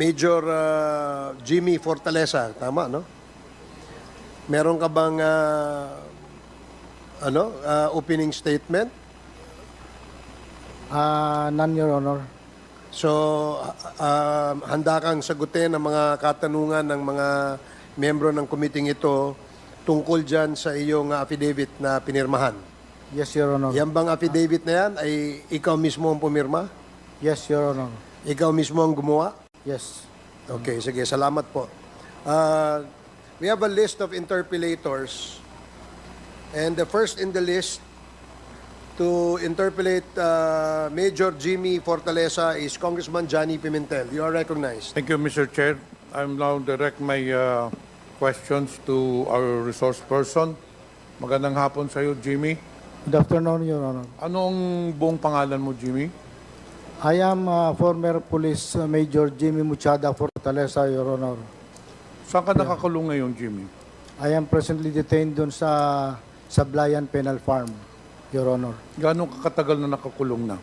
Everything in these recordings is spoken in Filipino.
Major Jimmy Fortaleza, tama, no? Meron ka bang opening statement? None, Your Honor. So, handa kang sagutin ang mga katanungan ng mga membro ng committee ito tungkol dyan sa iyong affidavit na pinirmahan. Yes, Your Honor. Yan bang affidavit na yan ay ikaw mismo ang pumirma? Yes, Your Honor. Ikaw mismo ang gumawa? Yes. Okay, sige. Salamat po. We have a list of interpellators. And the first in the list to interpellate Major Jimmy Fortaleza is Congressman Johnny Pimentel. You are recognized. Thank you, Mr. Chair. I'm now direct my questions to our resource person. Magandang hapon sa iyo, Jimmy. Good afternoon, Your Honor. Anong buong pangalan mo, Jimmy? I am former Police Major Jimmy Muchada Fortaleza, Your Honor. Saan ka nakakulong ngayon, Jimmy? I am presently detained dun sa Sablayan Penal Farm, Your Honor. Gaano katagal na nakakulong na?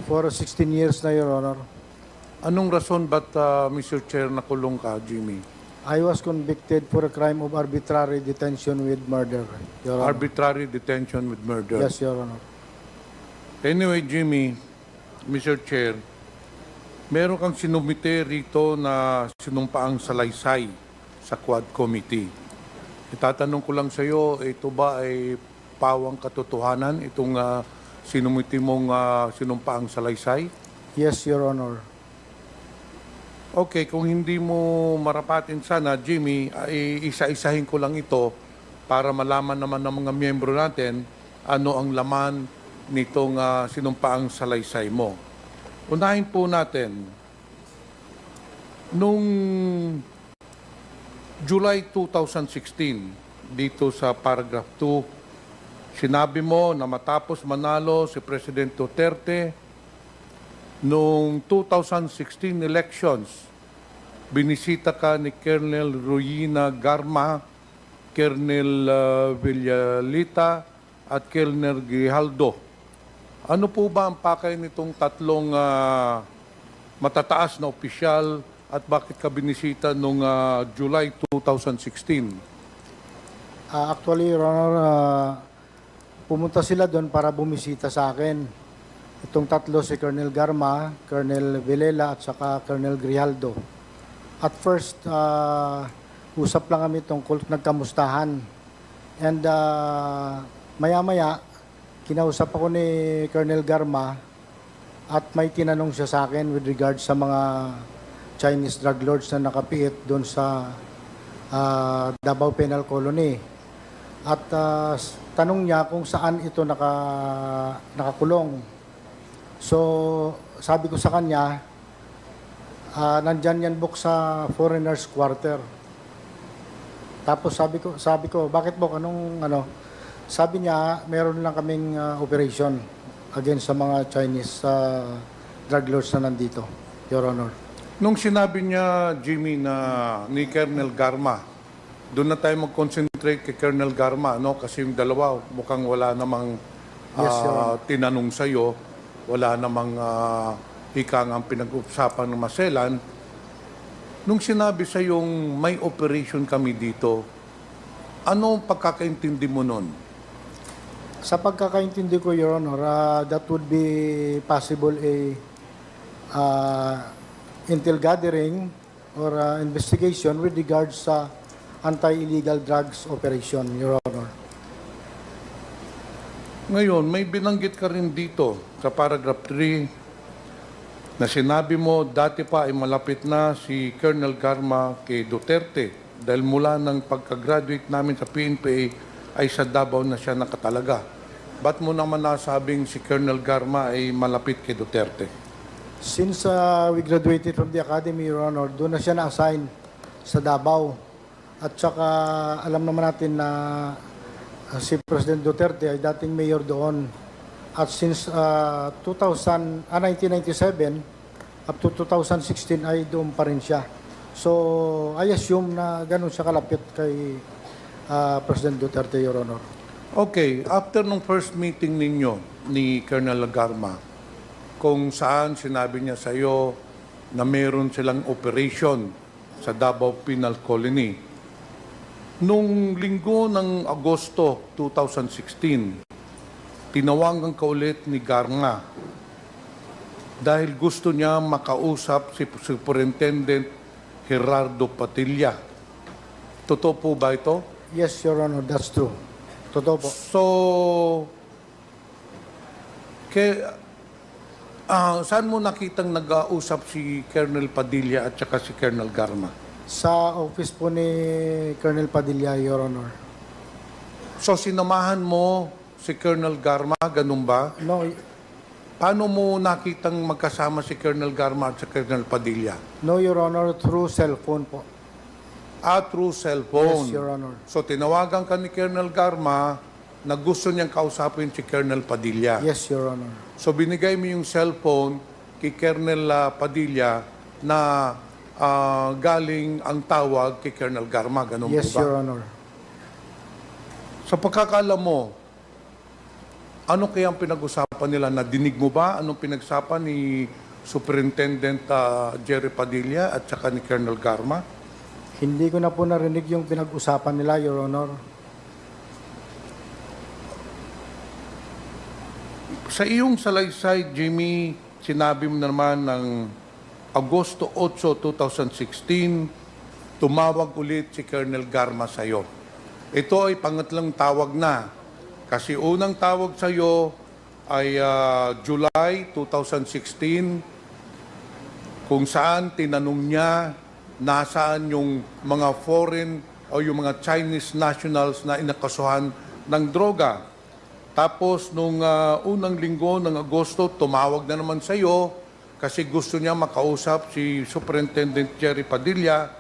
For 16 years na, Your Honor. Anong rason ba't, Mr. Chair, nakulong ka, Jimmy? I was convicted for a crime of arbitrary detention with murder, Your Honor. Arbitrary detention with murder. Yes, Your Honor. Anyway, Jimmy, Mr. Chair, meron kang sinumite rito na sinumpaang salaysay sa Quad Committee. Itatanong ko lang sa iyo, ito ba ay pawang katotohanan, itong sinumite mong sinumpaang salaysay? Yes, Your Honor. Okay, kung hindi mo marapatin sana, Jimmy, ay isa-isahin ko lang ito para malaman naman ng mga miyembro natin ano ang laman nitong sinumpaang salaysay mo. Unahin po natin, nung July 2016, dito sa paragraph 2, sinabi mo na matapos manalo si President Duterte, noong 2016 elections, binisita ka ni Colonel Ruina Garma, Colonel Villalita, at Colonel Grijaldo. Ano po ba ang pakay nitong tatlong matataas na opisyal at bakit ka binisita noong July 2016? Actually, Your Honor, pumunta sila doon para bumisita sa akin. Itong tatlo si Colonel Garma, Colonel Villela at saka Colonel Grijaldo. At first, usap lang kami tungkol nagkamustahan. And maya-maya, kinausap ako ni Colonel Garma at may tinanong siya sa akin with regard sa mga Chinese drug lords na nakapiit doon sa Davao Penal Colony. At tanong niya kung saan ito nakakulong. So, sabi ko sa kanya, nandyan yan book sa foreigners quarter. Tapos sabi ko, bakit book? Sabi niya, meron lang kaming operation against sa mga Chinese drug lords na nandito, Your Honor. Nung sinabi niya, Jimmy, na ni Colonel Garma, doon na tayo mag-concentrate kay Colonel Garma, no? Kasi yung dalawa, mukhang wala namang Yes, Your Honor. tinanong sa'yo. Wala namang hikang ang pinag-usapan ng Maselan. Nung sinabi sa yung may operation kami dito, ano ang pagkakaintindi mo nun? Sa pagkakaintindi ko, Your Honor, that would be possible intel gathering or investigation with regards sa anti-illegal drugs operation, Your Honor. Ngayon, may binanggit ka rin dito sa paragraph 3 na sinabi mo dati pa ay malapit na si Colonel Garma kay Duterte dahil mula ng pagka-graduate namin sa PNPA ay sa Davao na siya nakatalaga. Ba't mo naman nasabing si Colonel Garma ay malapit kay Duterte? Since we graduated from the academy, Your Honor, doon na siya na-assign sa Davao. At saka alam naman natin na si President Duterte ay dating mayor doon. At since 1997 up to 2016 ay doon pa rin siya. So I assume na ganun siya kalapit kay President Duterte, Your Honor. Okay, after nung first meeting ninyo ni Colonel Garma, kung saan sinabi niya sa iyo na meron silang operation sa Davao Penal Colony. Nung linggo ng Agosto 2016, tinawagan ka ulit ni Garma dahil gusto niya makausap si Superintendent Gerardo Padilla. Totoo po ba ito? Yes, Your Honor, that's true. Totoo po. So, saan mo nakitang nag-ausap si Colonel Padilla at saka si Colonel Garma? Sa office po ni Colonel Padilla, Your Honor. So, sinamahan mo si Colonel Garma, ganun ba? No, Paano mo nakitang magkasama si Colonel Garma at si Colonel Padilla? no, Your Honor, through cellphone po. Through cellphone. Yes, Your Honor. So, tinawagan ka ni Colonel Garma na gusto niyang kausapin si Colonel Padilla. Yes, Your Honor. So, binigay mo yung cellphone kay Colonel Padilla na galing ang tawag kay Colonel Garma. Ganun Yes, po ba? Your Honor. Sa pagkakala mo, ano kaya ang pinag-usapan nila? Nadinig mo ba? Anong pinagsapan ni Superintendent Jerry Padilla at saka ni Colonel Garma? Hindi ko na po narinig yung pinag-usapan nila, Your Honor. Sa iyong salaysay, Jimmy, sinabi mo naman ng Agosto 8, 2016, tumawag ulit si Colonel Garma sa iyo. Ito ay pangatlong tawag na. Kasi unang tawag sa iyo ay July 2016, kung saan tinanong niya nasaan yung mga foreign o yung mga Chinese nationals na inakasuhan ng droga. Tapos nung unang linggo ng Agosto, tumawag na naman sa iyo kasi gusto niya makausap si Superintendent Jerry Padilla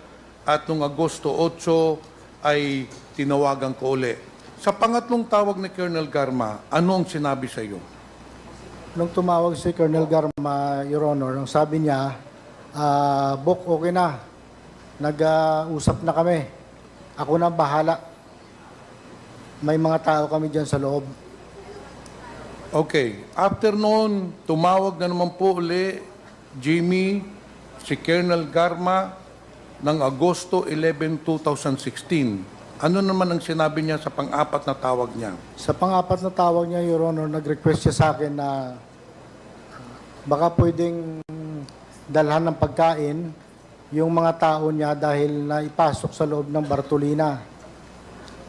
at nung Agosto 8 ay tinawagan ko uli. Sa pangatlong tawag ni Colonel Garma, ano ang sinabi sa iyo? Nung tumawag si Colonel Garma, Your Honor, ang sabi niya, Bok, okay na. Nag-usap na kami. Ako na bahala. May mga tao kami dyan sa loob. Okay. After noon, tumawag na naman po uli, Jimmy, si Colonel Garma ng Agosto 11, 2016. Ano naman ang sinabi niya sa pang-apat na tawag niya? Sa pang-apat na tawag niya, Your Honor, nag-request siya sa akin na baka pwedeng dalhan ng pagkain yung mga tao niya dahil naipasok sa loob ng Bartolina.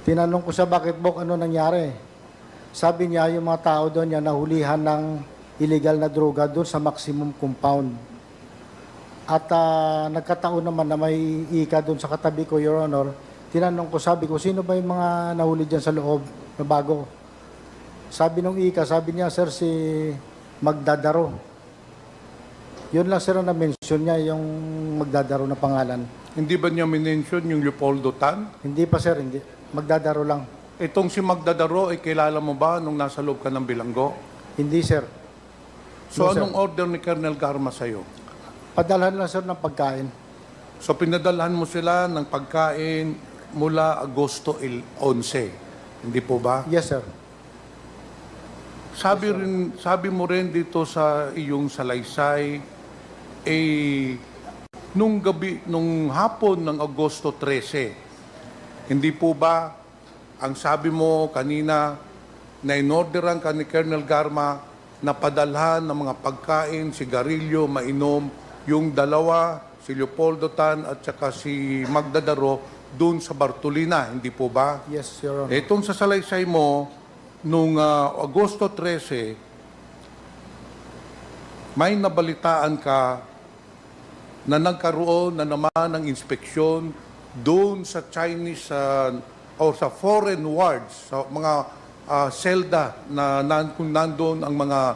Tinanong ko siya, bakit Bok, ano nangyari? Sabi niya, yung mga tao doon niya nahulihan ng illegal na droga doon sa maximum compound. At nagkataon naman na may ika doon sa katabi ko, Your Honor. Tinanong ko, sabi ko, sino ba yung mga nahuli dyan sa loob na bago? Sabi nung ika, sabi niya, sir, si Magdadaro. Yun lang, sir, na mention niya, yung Magdadaro na pangalan. Hindi ba niya minention yung Leopoldo Tan? Hindi pa, sir, hindi. Magdadaro lang. Itong si Magdadaro, ay kilala mo ba nung nasa loob ka ng bilanggo? Hindi, sir. So No, sir. anong order ni Colonel Garma sa iyo? Padalhan lang, sir, ng pagkain. So pinadalhan mo sila ng pagkain mula Agosto 11. Hindi po ba? Yes, sir. Sabi mo rin dito sa iyong salaysay, nung hapon ng Agosto 13, hindi po ba ang sabi mo kanina na inorderan ka ni Colonel Garma na padalhan ng mga pagkain, sigarilyo, mainom, yung dalawa, si Leopoldo Tan at saka si Magdadaro, doon sa Bartolina, hindi po ba? Yes, Your Honor. Itong sa salaysay mo, nung Agosto 13, may nabalitaan ka na nagkaroon na naman ng inspeksyon doon sa Chinese o sa foreign wards, sa mga selda na kung nandoon ang mga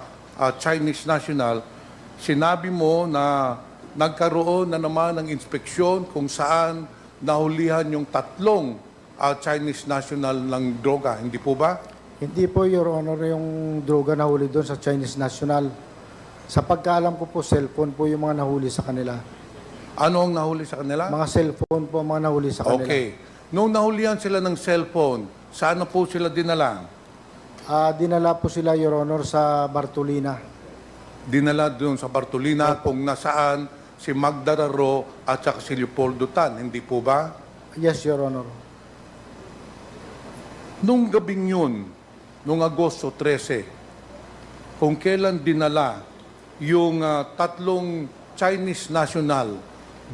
Chinese national. Sinabi mo na nagkaroon na naman ng inspeksyon kung saan nahulihan yung tatlong Chinese national ng droga. Hindi po ba? Hindi po, Your Honor, yung droga nahuli doon sa Chinese national. Sa pagkaalam ko po, cellphone po yung mga nahuli sa kanila. Ano ang nahuli sa kanila? Mga cellphone po ang mga nahuli sa kanila. Okay. Nung nahulihan sila ng cellphone, saan po sila dinala? Dinala po sila, Your Honor, sa Bartolina. Dinala doon sa Bartolina kung nasaan si Magda Raro at saka si Leopoldo Tan, hindi po ba? Yes, Your Honor. Nung gabing yun, nung Agosto 13, kung kailan dinala yung tatlong Chinese national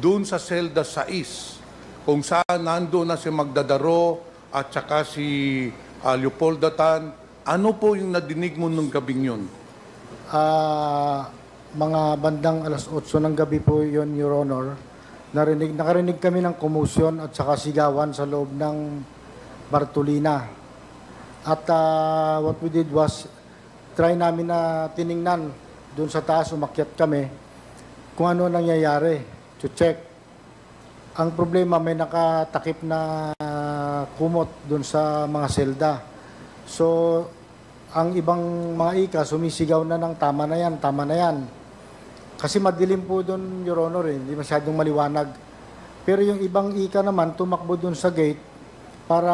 doon sa Selda 6, kung saan nandoon na si Magda Raro at saka si Leopoldo Tan, ano po yung nadinig mo nung gabing yun? Mga bandang alas 8 ng gabi po yon, Your Honor. Nakarinig kami ng komusyon at saka sigawan sa loob ng Bartolina. At what we did was, try namin na tiningnan doon sa taas, umakyat kami, kung ano nangyayari, to check. Ang problema, may nakatakip na kumot doon sa mga selda. So, ang ibang mga ika, sumisigaw na ng tama na yan, tama na yan. Kasi madilim po doon, Your Honor, hindi masyadong maliwanag. Pero yung ibang ika naman, tumakbo doon sa gate para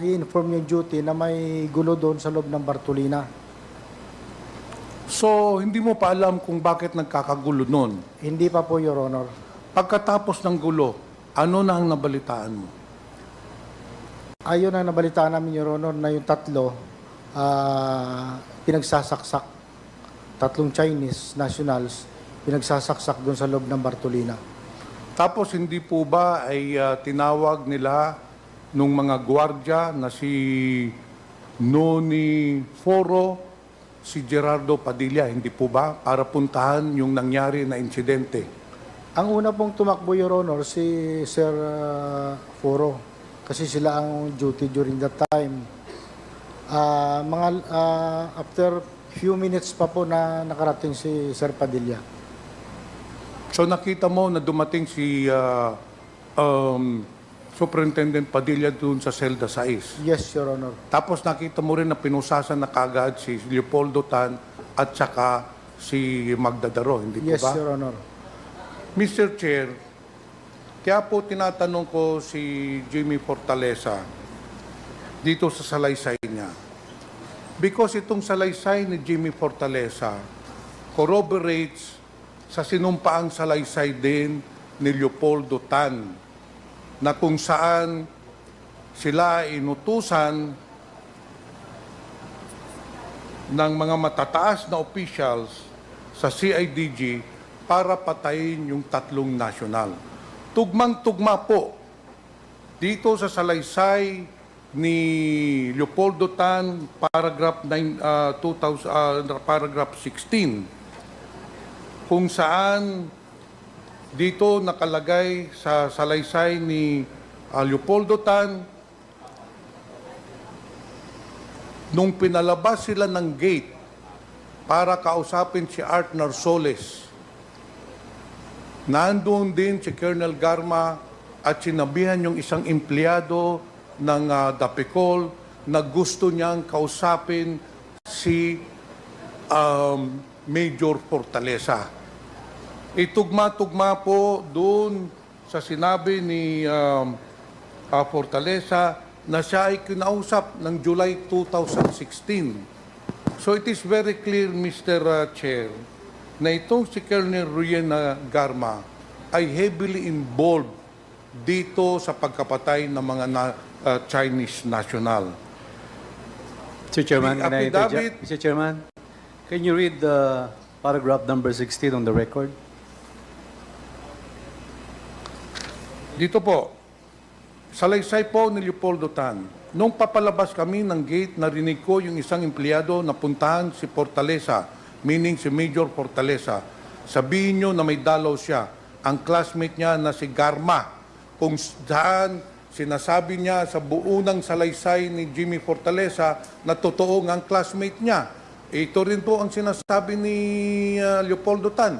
i-inform yung duty na may gulo doon sa loob ng Bartolina. So, hindi mo pa alam kung bakit nagkakagulo nun. Hindi pa po, Your Honor. Pagkatapos ng gulo, ano na ang nabalitaan mo? Ayon ang nabalitaan namin, Your Honor, na yung tatlo, pinagsasaksak. Tatlong Chinese nationals, pinagsasaksak doon sa loob ng Bartolina. Tapos hindi po ba ay tinawag nila nung mga gwardya na si Noni Foro, si Gerardo Padilla, hindi po ba? Para puntahan yung nangyari na insidente. Ang una pong tumakbo, Your Honor, si Sir Foro. Kasi sila ang duty during that time. After few minutes pa po na nakarating si Sir Padilla. So nakita mo na dumating si Superintendent Padilla doon sa Selda 6. Yes, Your Honor. Tapos nakita mo rin na pinusasan na kagad si Leopoldo Tan at saka si Magda Raro, hindi po Yes, ba? Your Honor. Mr. Chair, kaya po tinatanong ko si Jimmy Fortaleza dito sa salaysay niya. Because itong salaysay ni Jimmy Fortaleza corroborates sa sinumpaang salaysay din ni Leopoldo Tan na kung saan sila inutusan ng mga matataas na officials sa CIDG para patayin yung tatlong nasyonal. Tugmang-tugma po dito sa salaysay ni Leopoldo Tan, paragraph 16, kung saan dito nakalagay sa salaysay ni Leopoldo Tan, nung pinalabas sila ng gate para kausapin si Art Narsoles, nandoon din si Colonel Garma at sinabihan yung isang empleyado ng Dapicol na gusto niyang kausapin si Major Fortaleza. Itugma-tugma po doon sa sinabi ni Fortaleza na siya ay kinausap ng July 2016. So it is very clear, Mr. Chair, na itong si Colonel Ruyen Garma ay heavily involved dito sa pagkapatay ng mga Chinese national. Mr. Chairman, The can I affidavit- interject? Mr. Chairman, can you read the paragraph number 16 on the record? Dito po, salaysay po ni Leopoldo Tan. Nung papalabas kami ng gate, narinig ko yung isang empleyado na puntahan si Fortaleza, meaning si Major Fortaleza. Sabihin nyo na may dalaw siya, ang classmate niya na si Garma, kung saan sinasabi niya sa buunang salaysay ni Jimmy Fortaleza na totoo ang classmate niya. Ito rin po ang sinasabi ni Leopoldo Tan.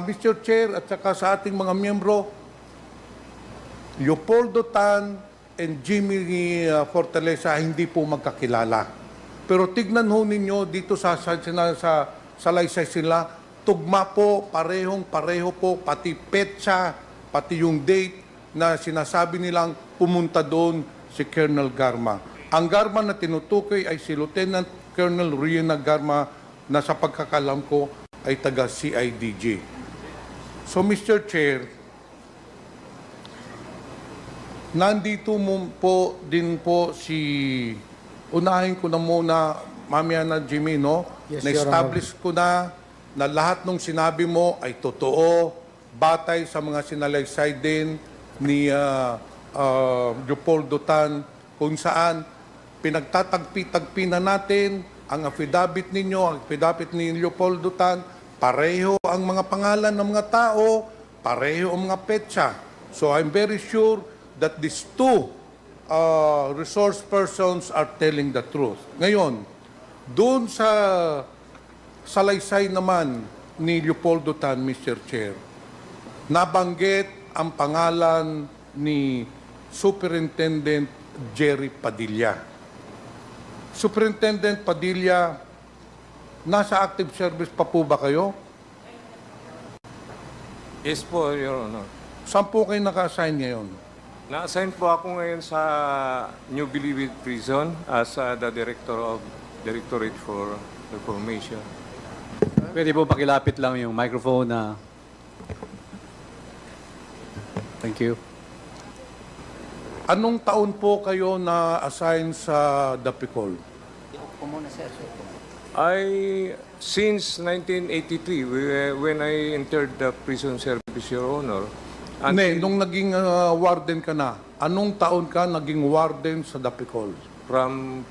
Mr. Chair at saka sa ating mga miyembro, Leopoldo Tan and Jimmy Fortaleza hindi po magkakilala. Pero tignan ho ninyo dito sa salaysay sila, tugma po, pareho po, pati petsa, pati yung date na sinasabi nilang pumunta doon si Colonel Garma. Ang Garma na tinutukoy ay si Lieutenant Colonel Ruyen Garma na sa pagkakalam ko ay taga CIDG. So, Mr. Chair, nandito mo po din po unahin ko na muna, mamaya na Jimmy, no? Yes, Na-establish ko na lahat ng sinabi mo ay totoo, batay sa mga sinalaysay din ni Leopoldo Tan, kung saan pinagtatagpi-tagpi na natin ang affidavit ninyo, ang affidavit ni Leopoldo Tan, pareho ang mga pangalan ng mga tao, pareho ang mga petsa. So I'm very sure that these two resource persons are telling the truth. Ngayon, doon sa salaysay naman ni Leopoldo Tan, Mr. Chair, nabanggit ang pangalan ni Superintendent Jerry Padilla. Superintendent Padilla, nasa active service pa po ba kayo? Yes po, Your Honor. Saan po kayo naka-assign ngayon? Na-assign po ako ngayon sa New Bilibid Prison as the Directorate for Reformation. Pwede po pakilapit lang yung microphone na... Thank you. Anong taon po kayo na-assign sa Dapicol? Since 1983, when I entered the prison service, Your Honor, Hindi, nung naging warden ka na, anong taon ka naging warden sa Dapicol? from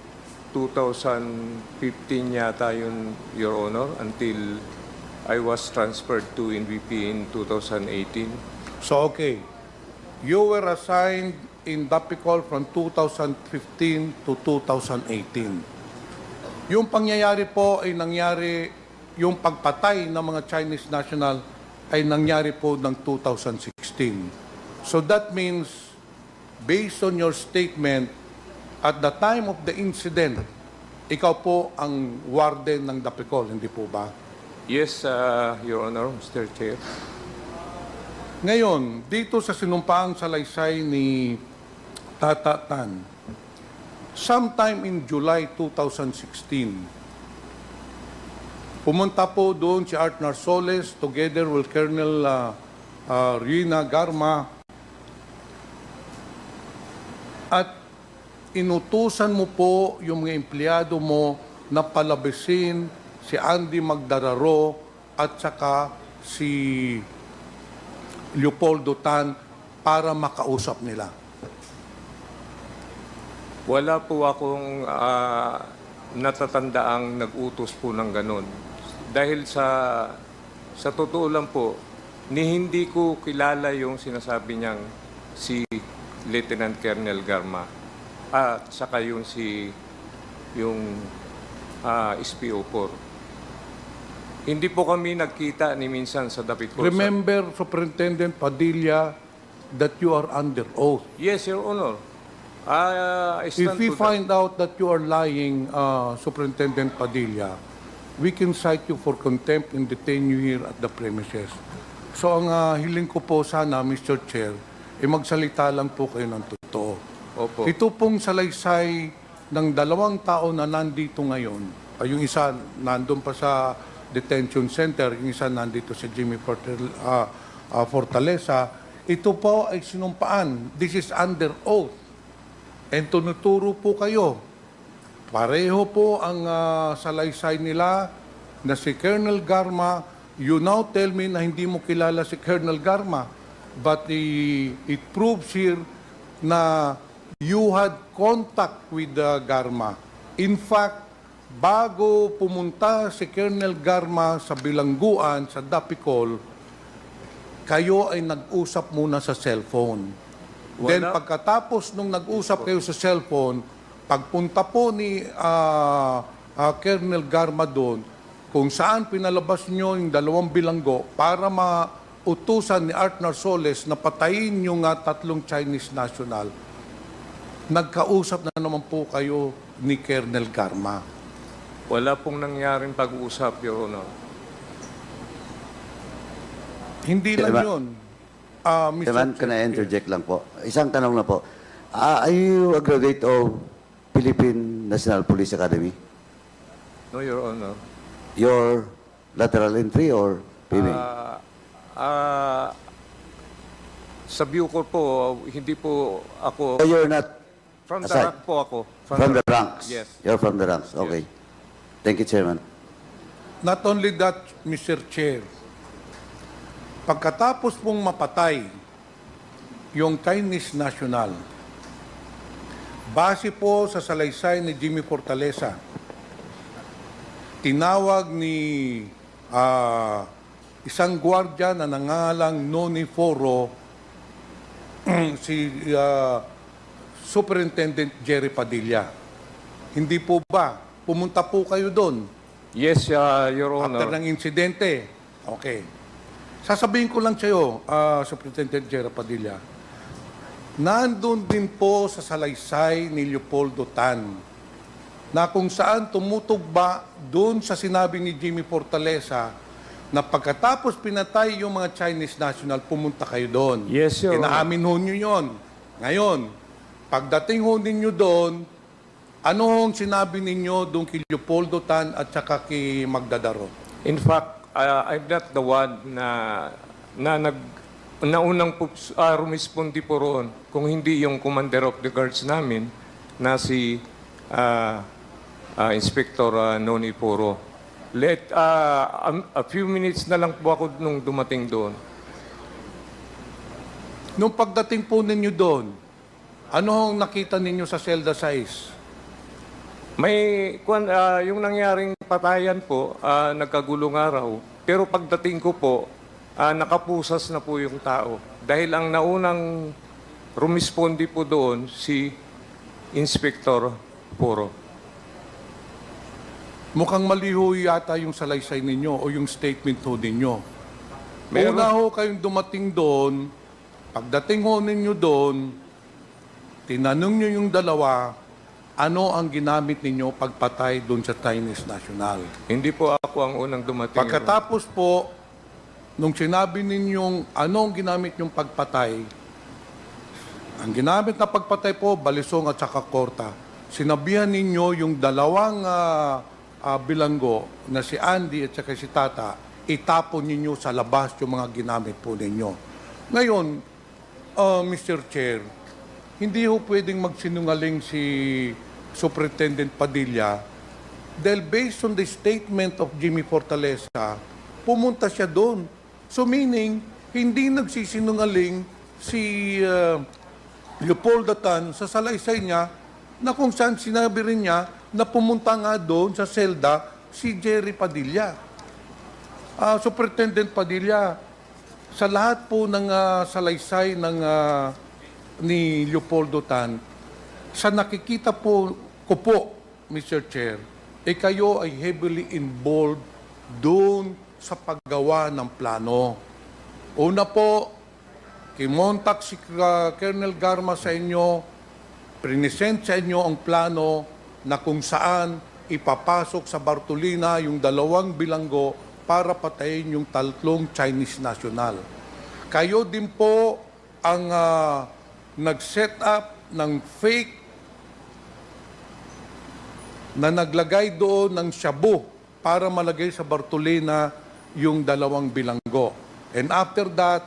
2015 yata yun, Your Honor, until I was transferred to NBP in 2018. So, okay. You were assigned in Dapicol from 2015 to 2018. Yung pangyayari po ay nangyari, yung pagpatay ng mga Chinese national ay nangyari po ng 2016. So that means, based on your statement, at the time of the incident, ikaw po ang warden ng Dapicol, hindi po ba? Yes, Your Honor, Mr. Chair. Ngayon, dito sa sinumpaang salaysay ni Tata Tan, sometime in July 2016, pumunta po doon si Art Narsoles together with Colonel Rina Garma at inutusan mo po yung mga empleyado mo na palabisin si Andy Magdararo at saka si Leopoldo Tan para makausap nila. Wala po akong natatandaang nag-utos po ng ganun. Dahil sa totoo lang po, hindi ko kilala yung sinasabi niyang si Lieutenant Colonel Garma at saka yung SPO4. Hindi po kami nagkita ni minsan sa Dapicol. Remember, Superintendent Padilla, that you are under oath. Yes, Your Honor. I If stand we to that. find out that you are lying, Superintendent Padilla, we can cite you for contempt and detain you here at the premises. So ang hiling ko po sana, Mr. Chair, magsalita lang po kayo ng totoo. Opo. Ito pong salaysay ng dalawang tao na nandito ngayon, yung isa nandun pa sa detention center, yung isa nandito sa Jimmy Fortaleza, ito po ay sinumpaan. This is under oath. And tunuturo po kayo. Pareho po ang salaysay nila na si Colonel Garma. You now tell me na hindi mo kilala si Colonel Garma. But it proves here na you had contact with Garma. In fact, bago pumunta si Colonel Garma sa bilangguan sa Dapicol, kayo ay nag-usap muna sa cellphone. Then pagkatapos nung nag-usap kayo sa cellphone, pagpunta po ni Colonel Garma doon, kung saan pinalabas nyo yung dalawang bilanggo para mautusan ni Art Narsoles na patayin yung tatlong Chinese national, nagkausap na naman po kayo ni Colonel Garma. Wala pong nangyaring pag-uusap, Your Honor. Hindi lang yun. Mr. Chairman, can I interject lang po? Isang tanong na po. Are you a graduate of Philippine National Police Academy? No, Your Honor. Your lateral entry or PMA? sa Bucor po, hindi po ako, So you're not from the aside. rank po ako. from the ranks? Yes. You're from the ranks. Okay. Thank you, Chairman. Not only that, Mr. Chair, pagkatapos pong mapatay yung Chinese national, base po sa salaysay ni Jimmy Fortaleza, tinawag ni isang gwardya na nangalang Noni Foro si Superintendent Jerry Padilla. Hindi po ba? Pumunta po kayo doon Yes, Your after Honor. ng insidente. Okay. Sasabihin ko lang sa'yo, Superintendent Jerry Padilla, nandun din po sa salaysay ni Leopoldo Tan na kung saan tumutugba doon sa sinabi ni Jimmy Fortaleza na pagkatapos pinatay yung mga Chinese national, pumunta kayo doon. Yes, Your Honor. Inaamin ho nyo yun. Ngayon, pagdating ho ninyo doon, ano hong sinabi ninyo doon kay Leopoldo Tan at saka kay Magdadaro? In fact, I'm not the one na unang rumispondi po roon kung hindi yung commander of the guards namin na si Inspector Noni Poro. A few minutes na lang po ako nung dumating doon. Nung pagdating po ninyo doon, ano hong nakita ninyo sa Selda 6? Yung nangyaring patayan po, nagkagulong araw. Pero pagdating ko po, nakapusas na po yung tao. Dahil ang naunang rumispondi po doon, si Inspector Poro. Mukhang maliho yata yung salaysay ninyo o yung statement ho ninyo. Meron- Una ho kayong dumating doon, pagdating ho ninyo doon, tinanong nyo yung dalawa, ano ang ginamit ninyo pagpatay doon sa Chinese national. Hindi po ako ang unang dumating. Pagkatapos po, nung sinabi ninyong ano ang ginamit nyong pagpatay, ang ginamit na pagpatay po, balisong at saka korta. Sinabihan ninyo yung dalawang bilanggo na si Andy at saka si Tata, itapon ninyo sa labas yung mga ginamit po ninyo. Ngayon, Mr. Chair, hindi ho pwedeng magsinungaling si Superintendent Padilla dahil based on the statement of Jimmy Fortaleza, pumunta siya doon. So meaning, hindi nagsisinungaling si Leopoldo Tan sa salaysay niya na kung saan sinabi rin niya na pumunta nga doon sa selda si Jerry Padilla. Superintendent Padilla, sa lahat po ng salaysay ni Leopoldo Tan, sa nakikita ko po, Mr. Chair, kayo ay heavily involved doon sa paggawa ng plano. Una po, kimontak si Colonel Garma sa inyo, prinesent sa inyo ang plano na kung saan ipapasok sa Bartolina yung dalawang bilanggo para patayin yung 3 Chinese national. Kayo din po ang nag-set up ng fake na naglagay doon ng shabu para malagay sa Bartolina yung dalawang bilanggo. And after that,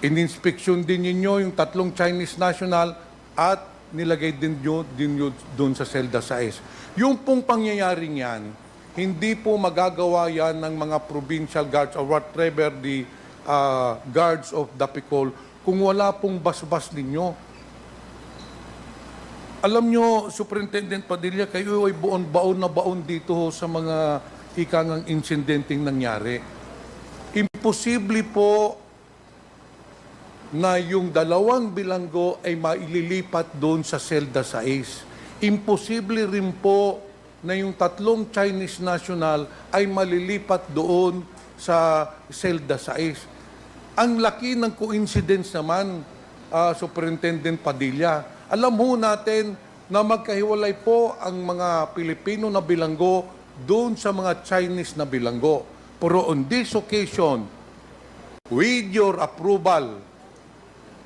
in-inspection din ninyo yung 3 Chinese national at nilagay din nyo doon sa Selda 6. Yung pong pangyayaring yan, hindi po magagawa yan ng mga provincial guards or whatever the guards of Dapicol kung wala pong basbas ninyo. Alam nyo, Superintendent Padilla, kayo ay baon na baon dito sa mga ikangang insidenteng nangyari. Imposible po na yung dalawang bilanggo ay maililipat doon sa Selda 6. Imposible rin po na yung 3 Chinese national ay malilipat doon sa Selda 6. Ang laki ng coincidence naman, Superintendent Padilla. Alam ho natin na magkahiwalay po ang mga Pilipino na bilanggo doon sa mga Chinese na bilanggo. Pero on this occasion, with your approval,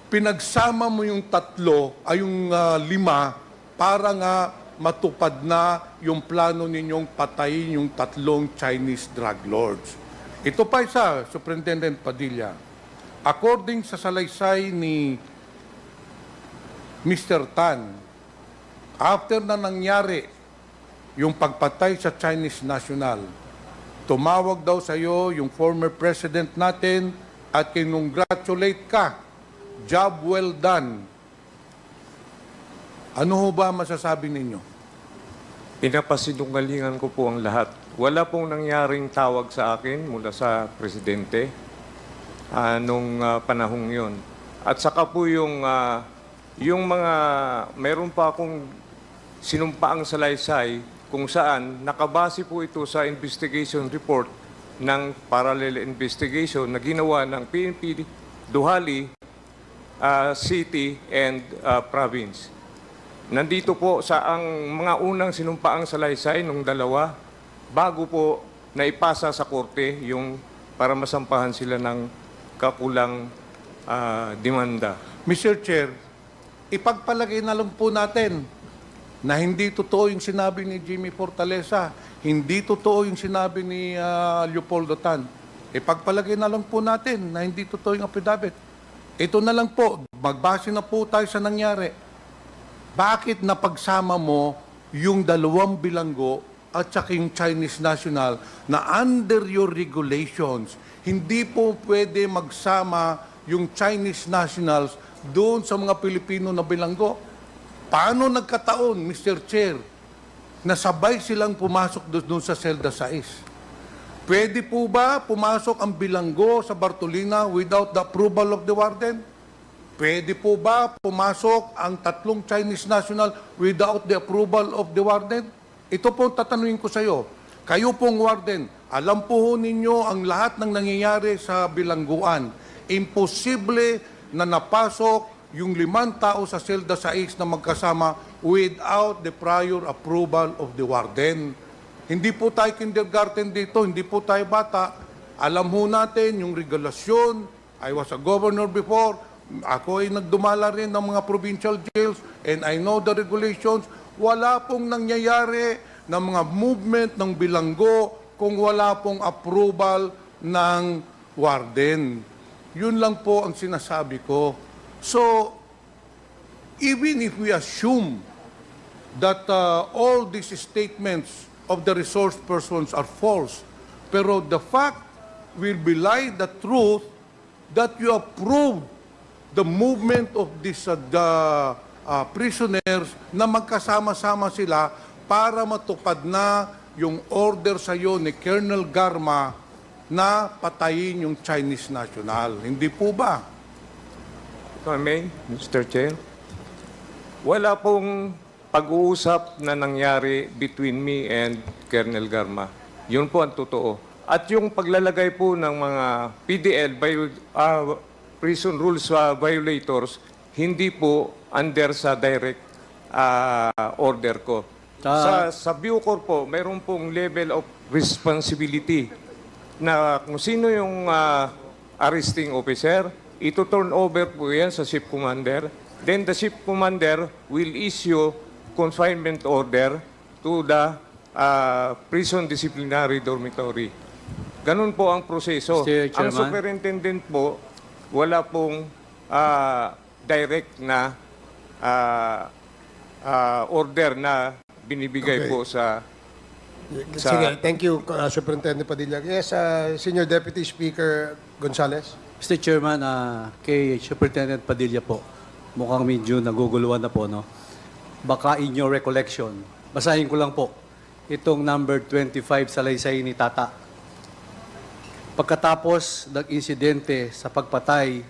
pinagsama mo yung 3 ay yung 5 para nga matupad na yung plano ninyong patayin yung 3 Chinese drug lords. Ito pa isa, Superintendent Padilla. According sa salaysay ni Mr. Tan, after na nangyari yung pagpatay sa Chinese national, tumawag daw sa iyo yung former president natin at kinongratulate ka. Job well done. Ano ho ba masasabi ninyo? Pinapasinungalingan ko po ang lahat. Wala pong nangyaring tawag sa akin mula sa presidente nung panahong yon. At saka po yung mga, meron pa akong sinumpaang salaysay kung saan nakabase po ito sa investigation report ng parallel investigation na ginawa ng PNP Duhali City and Province. Nandito po sa ang mga unang sinumpaang salaysay nung dalawa bago po naipasa sa korte yung para masampahan sila ng kakulang demanda. Mr. Chair, ipagpalagay na lang po natin na hindi totoo yung sinabi ni Jimmy Fortaleza, hindi totoo yung sinabi ni Leopoldo Tan. Ipagpalagay na lang po natin na hindi totoo yung affidavit. Ito na lang po, magbase na po tayo sa nangyari. Bakit napagsama mo yung dalawang bilanggo at saka yung Chinese national na under your regulations, hindi po pwede magsama yung Chinese nationals doon sa mga Pilipino na bilanggo? Paano nagkataon, Mr. Chair, na sabay silang pumasok doon sa Selda 6? Pwede po ba pumasok ang bilanggo sa Bartolina without the approval of the warden? Pwede po ba pumasok ang tatlong Chinese national without the approval of the warden? Ito po tatanungin ko sa iyo. Kayo pong warden, alam po ninyo ang lahat ng nangyayari sa bilangguan. Imposible na napasok yung 5 tao sa Selda 6 na magkasama without the prior approval of the warden. Hindi po tayo kindergarten dito, hindi po tayo bata. Alam ho natin yung regulasyon. I was a governor before. Ako ay nagdumala rin ng mga provincial jails and I know the regulations. Wala pong nangyayari ng mga movement ng bilanggo kung wala pong approval ng warden. Yun lang po ang sinasabi ko. So, even if we assume that all these statements of the resource persons are false, pero the fact will belie the truth that you approved the movement of these prisoners na magkasama-sama sila para matupad na yung order sa iyo ni Colonel Garma na patayin yung Chinese national. Hindi po ba? If I may, Mr. Chair, wala pong pag-uusap na nangyari between me and Colonel Garma. Yun po ang totoo. At yung paglalagay po ng mga PDL, prison rules violators, hindi po under sa direct order ko. Sa Bucor po, mayroon pong level of responsibility na kung sino yung arresting officer, ito turn over po yan sa ship commander. Then the ship commander will issue confinement order to the prison disciplinary dormitory. Ganun po ang proseso. Mr. Ang Chairman? superintendent po, wala pong direct na order na binibigay Okay. po sa Sige, thank you, Superintendent Padilla. Yes, Senior Deputy Speaker Gonzales. Mr. Chairman, kay Superintendent Padilla po, mukhang medyo naguguluhan na po, no? Baka in your recollection, basahin ko lang po, itong number 25 sa laysay ni Tata. Pagkatapos ng insidente sa pagpatay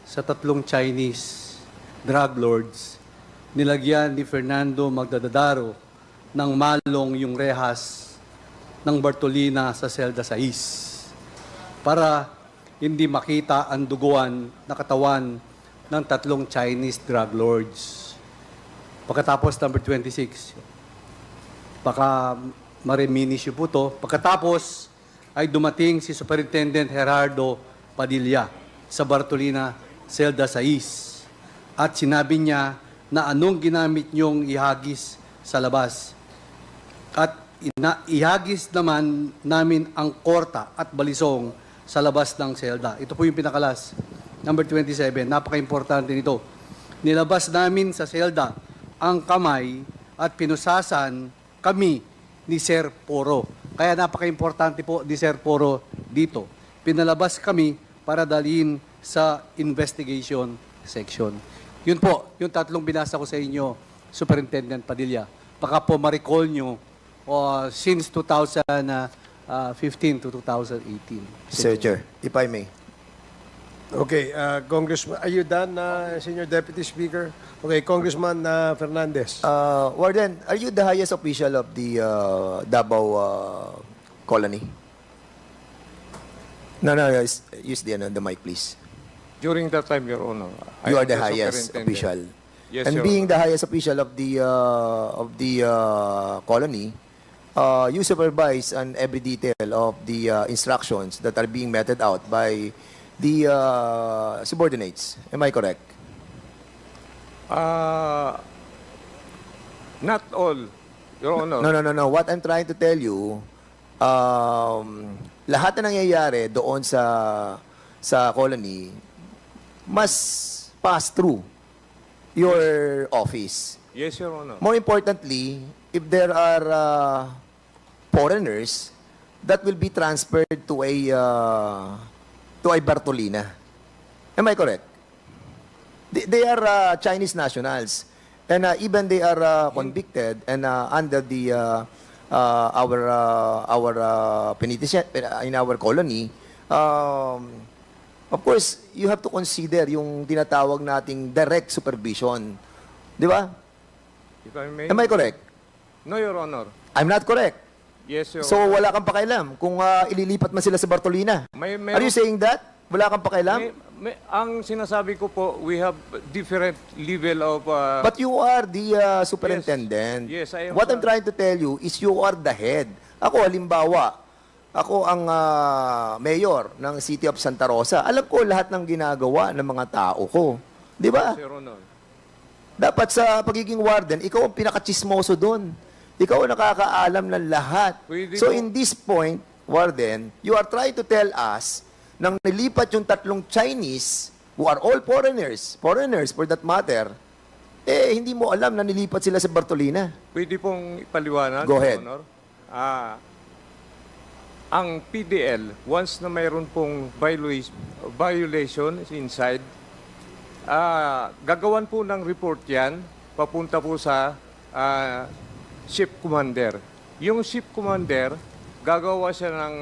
sa 3 Chinese drug lords, nilagyan ni Fernando Magdadaro ng malong yung rehas ng Bartolina sa Selda 6 para hindi makita ang duguan na katawan ng 3 Chinese drug lords. Pagkatapos number 26, baka mariminis po to. Pagkatapos ay dumating si Superintendent Gerardo Padilla sa Bartolina, Selda 6 at sinabi niya na anong ginamit niyong ihagis sa labas. At ihagis naman namin ang korta at balisong sa labas ng selda. Ito po yung pinakalas. Number 27, napaka-importante nito. Nilabas namin sa selda ang kamay at pinusasan kami ni Sir Poro. Kaya napaka-importante po ni Sir Poro dito. Pinalabas kami para dalhin sa investigation section. Yun po, yung tatlong binasa ko sa inyo, Superintendent Padilla. Baka po ma-recall nyo since 2015 to 2018. Sir Chair, if I may. Okay, Congressman, are you done, Senior Deputy Speaker? Okay, Congressman Fernandez. Warden, are you the highest official of the Davao colony? No, use the mic, please. During that time, Your Honor, I You am are the highest superintendent. official. Yes, And Your being Honor. the highest official of the colony, you supervise on every detail of the instructions that are being meted out by the subordinates. Am I correct? Not all, Your Honor. No. What I'm trying to tell you, lahat na nangyayari doon sa colony must pass through your office. Yes, Your Honor. More importantly, if there are foreigners, that will be transferred to a Bartolina. Am I correct? They are Chinese nationals, and even they are convicted and under the our penitentiary in our colony. Of course, you have to consider yung tinatawag nating direct supervision. Di ba? If I may. Am I correct? No, Your Honor. I'm not correct. Yes, Your So Honor. wala kang pakialam kung ililipat man sila sa Bartolina. Are you saying that? Wala kang pakialam? Ang sinasabi ko po, we have different level of... But you are the superintendent. Yes, I am, What I'm trying to tell you is you are the head. Ako, halimbawa, ako ang mayor ng City of Santa Rosa. Alam ko lahat ng ginagawa ng mga tao ko. Di ba? Your Honor. Dapat sa pagiging warden, ikaw ang pinakachismoso doon. Ikaw ang nakakaalam ng lahat. Pwede So po. in this point, warden, you are trying to tell us nang nilipat yung tatlong Chinese, who are all foreigners for that matter, hindi mo alam na nilipat sila sa Bartolina. Pwede pong ipaliwanag, Go Your ahead. Honor. Ang PDL, once na mayroon pong violation inside, gagawan po ng report yan, papunta po sa ship commander. Yung ship commander, gagawa siya ng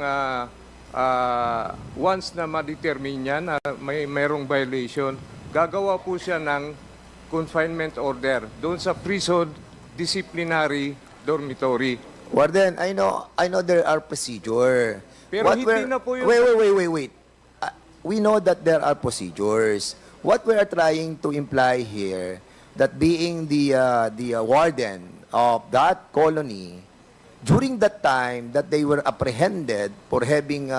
once na ma-determine niya na mayroong violation, gagawa po siya ng confinement order doon sa prison disciplinary dormitory. Warden, I know there are procedure. Pero hindi na po yung- Wait. We know that there are procedures. What we are trying to imply here, that being the warden of that colony, during that time that they were apprehended for having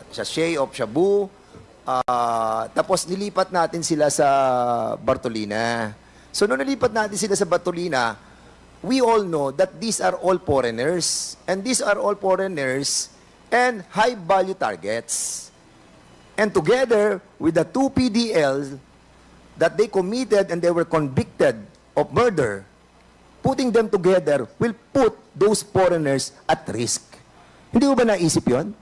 sachet of shabu, tapos nilipat natin sila sa Bartolina. So nung nilipat natin sila sa Bartolina, we all know that these are all foreigners. And these are all foreigners and high-value targets. And together with the two PDLs that they committed and they were convicted of murder, putting them together will put those foreigners at risk. Hindi mo ba naisip yon?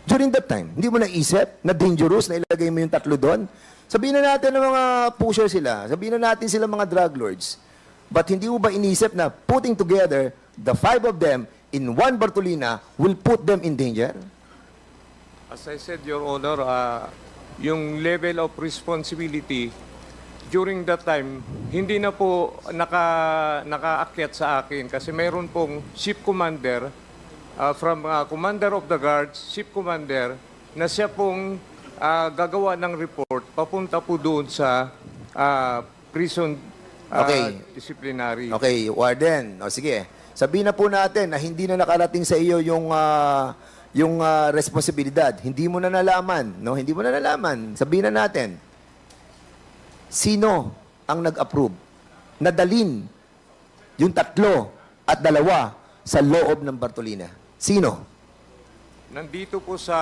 During that time, hindi mo naisip na dangerous na ilagay mo yung tatlo doon? Sabihin na natin na mga pusher sila, sabihin na natin sila mga drug lords. But hindi mo ba inisip na putting together the five of them in one Bartolina will put them in danger? As I said, Your Honor, yung level of responsibility during that time, hindi na po nakaakyat sa akin kasi mayroon pong ship commander from commander of the guards, ship commander, na siya pong gagawa ng report papunta po doon sa prison disciplinary. Okay, warden. O sige, sabihin na po natin na hindi na nakarating sa iyo yung responsibilidad. Hindi mo na nalaman, no? Hindi mo na nalaman. Sabihin na natin, sino ang nag-approve na dalin yung 3 at 2 sa loob ng Bartolina? Sino? Nandito po sa...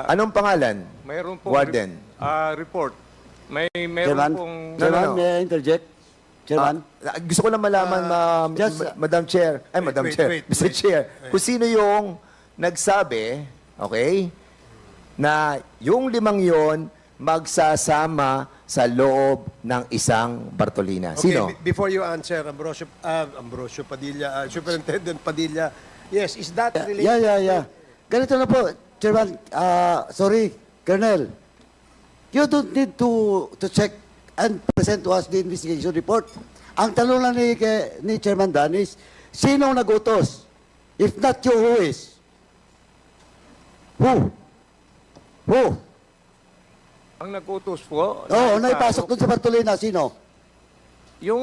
Anong pangalan? Mayroon pong Warden. report. Meron Chairman, pong... Chairman, may I interject? Chairman? Gusto ko lang malaman, Madam Chair. Ay, Madam wait, Chair. wait, Mr. wait. Chair. Kung sino yung nagsabi, okay, na yung 5 yon magsasama sa loob ng isang Bartolina. Okay, Sino? before you answer, Ambrosio Padilla, Superintendent Padilla, yes, is that related? Yeah. Ganito na po, Chairman. Sorry, Colonel. You don't need to check and present to us the investigation report. Ang tanong lang ni Chairman Dan is, sino nagutos? If not you, who is? Who? Ang nag-utos po... Oo, naipasok doon sa Bartolina. Sino? Yung...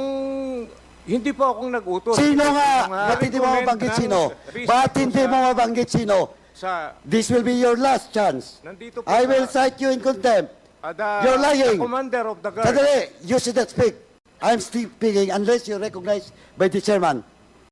Hindi po akong nag-utos. Sino nga? Yung, Ba't hindi mo recommend mabanggit ng sino? receipt Ba't po hindi mo mabanggit sino? Sa... This will be your last chance. Nandito po I will sa... cite you in contempt. the, You're lying. The commander of the guard. Sandali, you should not speak. I'm still speaking unless you're recognized by the chairman.